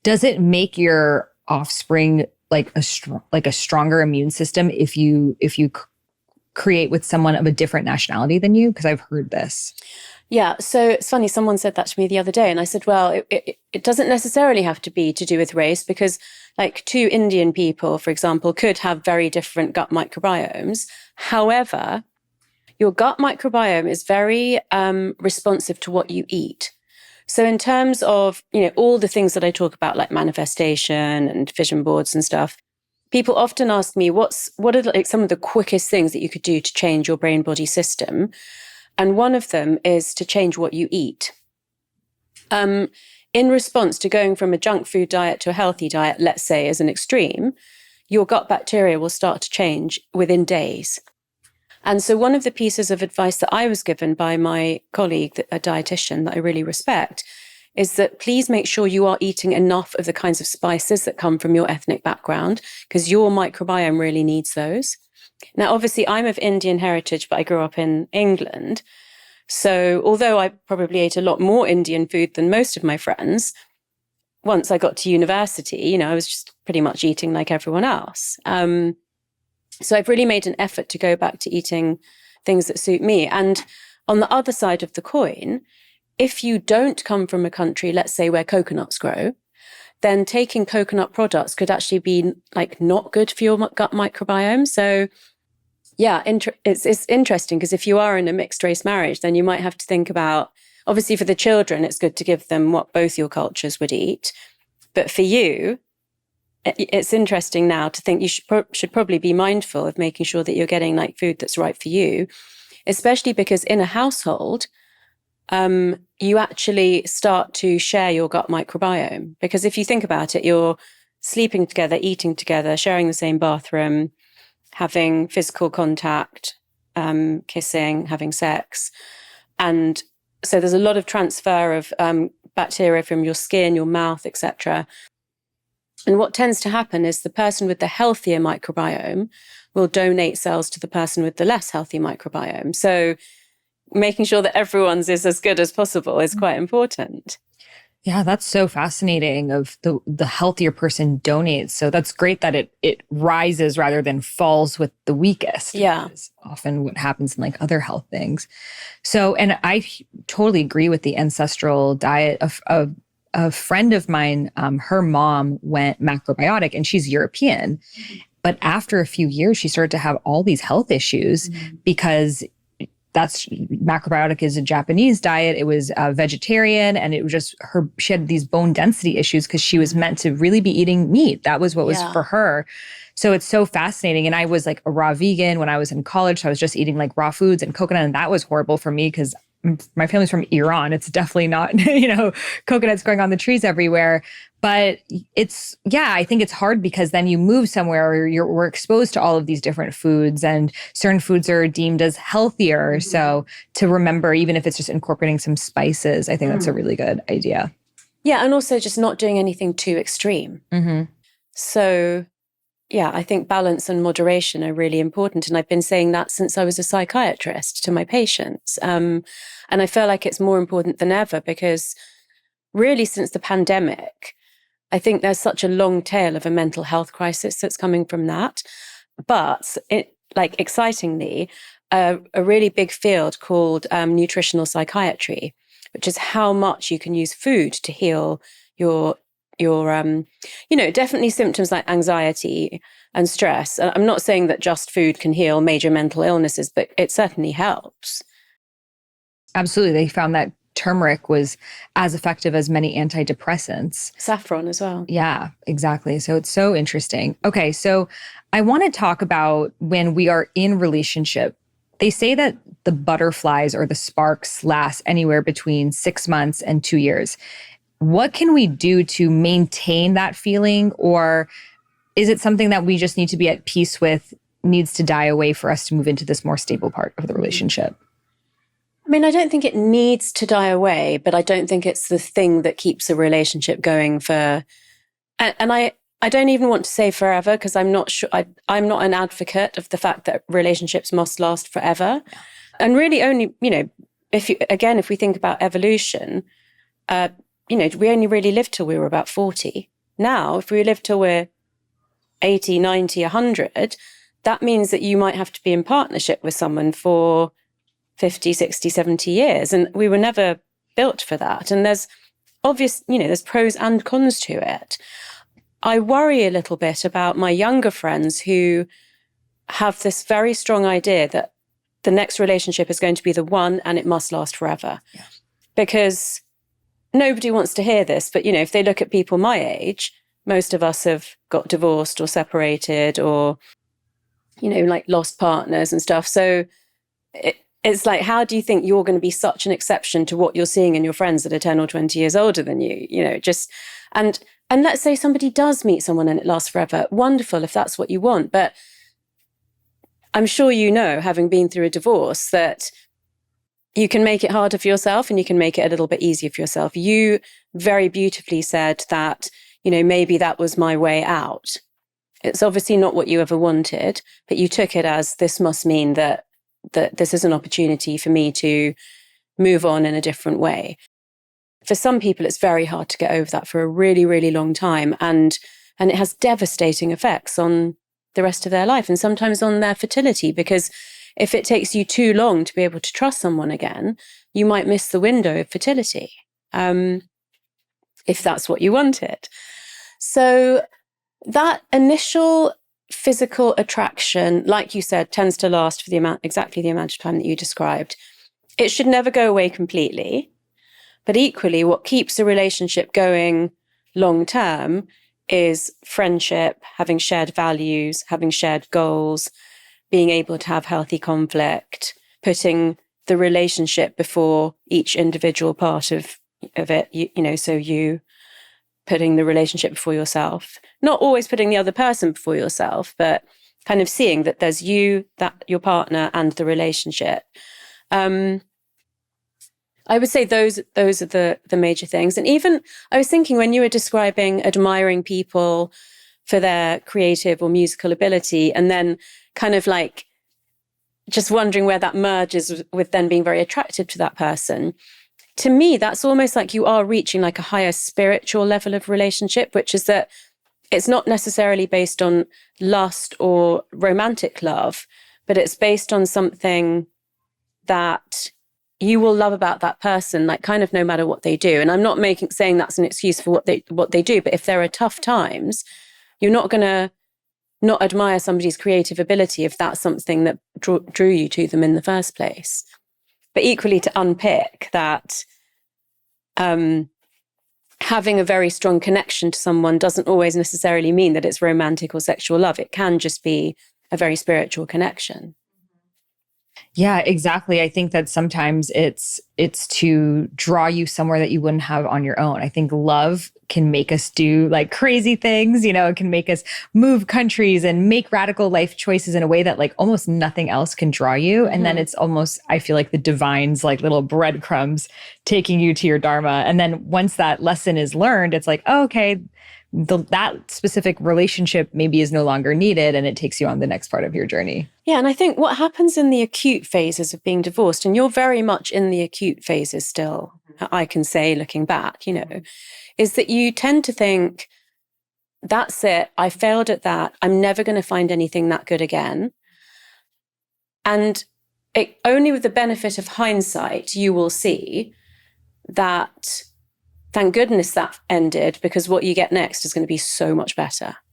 Does it make your offspring like a stronger immune system if you create with someone of a different nationality than you? Because I've heard this. Yeah, so it's funny, someone said that to me the other day, and I said, well, it doesn't necessarily have to be to do with race, because like two Indian people, for example, could have very different gut microbiomes. However, your gut microbiome is very responsive to what you eat. So in terms of, all the things that I talk about, like manifestation and vision boards and stuff, people often ask me, what are like some of the quickest things that you could do to change your brain body system? And one of them is to change what you eat. In response to going from a junk food diet to a healthy diet, let's say as an extreme, your gut bacteria will start to change within days. And so one of the pieces of advice that I was given by my colleague, a dietitian that I really respect, is that please make sure you are eating enough of the kinds of spices that come from your ethnic background, because your microbiome really needs those. Now, obviously, I'm of Indian heritage, but I grew up in England. So although I probably ate a lot more Indian food than most of my friends, once I got to university, I was just pretty much eating like everyone else. So I've really made an effort to go back to eating things that suit me. And on the other side of the coin, if you don't come from a country, let's say where coconuts grow, then taking coconut products could actually be like not good for your gut microbiome. So yeah, it's interesting, because if you are in a mixed race marriage, then you might have to think about, obviously for the children, it's good to give them what both your cultures would eat. But for you, it's interesting now to think you should probably be mindful of making sure that you're getting like food that's right for you, especially because in a household, you actually start to share your gut microbiome. Because if you think about it, you're sleeping together, eating together, sharing the same bathroom, having physical contact, kissing, having sex. And so there's a lot of transfer of bacteria from your skin, your mouth, etc. And what tends to happen is the person with the healthier microbiome will donate cells to the person with the less healthy microbiome. So making sure that everyone's is as good as possible is quite important. Yeah, that's so fascinating of the healthier person donates. So that's great that it rises rather than falls with the weakest. Yeah. Is often what happens in like other health things. So, and I totally agree with the ancestral diet of a friend of mine, her mom went macrobiotic and she's European. But after a few years, she started to have all these health issues because that's macrobiotic is a Japanese diet. It was vegetarian, and it was just she had these bone density issues because she was meant to really be eating meat. That was what was for her. So it's so fascinating. And I was like a raw vegan when I was in college. So I was just eating like raw foods and coconut. And that was horrible for me because my family's from Iran. It's definitely not, coconuts growing on the trees everywhere. But I think it's hard because then you move somewhere where we're exposed to all of these different foods, and certain foods are deemed as healthier. So to remember, even if it's just incorporating some spices, I think that's a really good idea. Yeah. And also just not doing anything too extreme. So yeah, I think balance and moderation are really important. And I've been saying that since I was a psychiatrist to my patients. And I feel like it's more important than ever because really since the pandemic, I think there's such a long tail of a mental health crisis that's coming from that. But excitingly, a really big field called nutritional psychiatry, which is how much you can use food to heal your definitely symptoms like anxiety and stress. I'm not saying that just food can heal major mental illnesses, but it certainly helps. Absolutely. They found that turmeric was as effective as many antidepressants. Saffron as well. Yeah, exactly. So it's so interesting. Okay, so I want to talk about when we are in relationship. They say that the butterflies or the sparks last anywhere between 6 months and 2 years. What can we do to maintain that feeling? Or is it something that we just need to be at peace with, needs to die away for us to move into this more stable part of the relationship? I mean, I don't think it needs to die away, but I don't think it's the thing that keeps a relationship going for, and I don't even want to say forever because I'm not sure, I'm not an advocate of the fact that relationships must last forever. And really only, if we think about evolution, we only really lived till we were about 40. Now, if we live till we're 80, 90, 100, that means that you might have to be in partnership with someone for 50, 60, 70 years. And we were never built for that. And there's there's pros and cons to it. I worry a little bit about my younger friends who have this very strong idea that the next relationship is going to be the one and it must last forever. Yeah. Because nobody wants to hear this. But, if they look at people my age, most of us have got divorced or separated or, lost partners and stuff. So it's like, how do you think you're going to be such an exception to what you're seeing in your friends that are 10 or 20 years older than you? And let's say somebody does meet someone and it lasts forever. Wonderful if that's what you want. But I'm sure having been through a divorce, that you can make it harder for yourself and you can make it a little bit easier for yourself. You very beautifully said that, maybe that was my way out. It's obviously not what you ever wanted, but you took it as, this must mean that this is an opportunity for me to move on in a different way. For some people, it's very hard to get over that for a really, really long time. And it has devastating effects on the rest of their life and sometimes on their fertility, because if it takes you too long to be able to trust someone again, you might miss the window of fertility, if that's what you wanted. So that initial physical attraction, like you said, tends to last for exactly the amount of time that you described. It should never go away completely. But equally, what keeps a relationship going long term is friendship, having shared values, having shared goals, being able to have healthy conflict, putting the relationship before each individual part of it, so you putting the relationship before yourself, not always putting the other person before yourself, but kind of seeing that there's you, that your partner, and the relationship. I would say those are the major things. And even I was thinking, when you were describing admiring people for their creative or musical ability, and then kind of like just wondering where that merges with then being very attracted to that person. To me, that's almost like you are reaching like a higher spiritual level of relationship, which is that it's not necessarily based on lust or romantic love, but it's based on something that you will love about that person, like kind of no matter what they do. And I'm not saying that's an excuse for what they do, but if there are tough times, you're not going to not admire somebody's creative ability if that's something that drew you to them in the first place. But equally, to unpick that, having a very strong connection to someone doesn't always necessarily mean that it's romantic or sexual love. It can just be a very spiritual connection. Yeah, exactly. I think that sometimes it's to draw you somewhere that you wouldn't have on your own. I think love can make us do like crazy things, it can make us move countries and make radical life choices in a way that like almost nothing else can draw you. And then it's almost, I feel like the divine's like little breadcrumbs taking you to your dharma. And then once that lesson is learned, it's like, oh, okay, that specific relationship maybe is no longer needed, and it takes you on the next part of your journey. Yeah, and I think what happens in the acute phases of being divorced, and you're very much in the acute phases still, I can say looking back, is that you tend to think, that's it, I failed at that, I'm never going to find anything that good again. And only with the benefit of hindsight, you will see that thank goodness that ended, because what you get next is going to be so much better.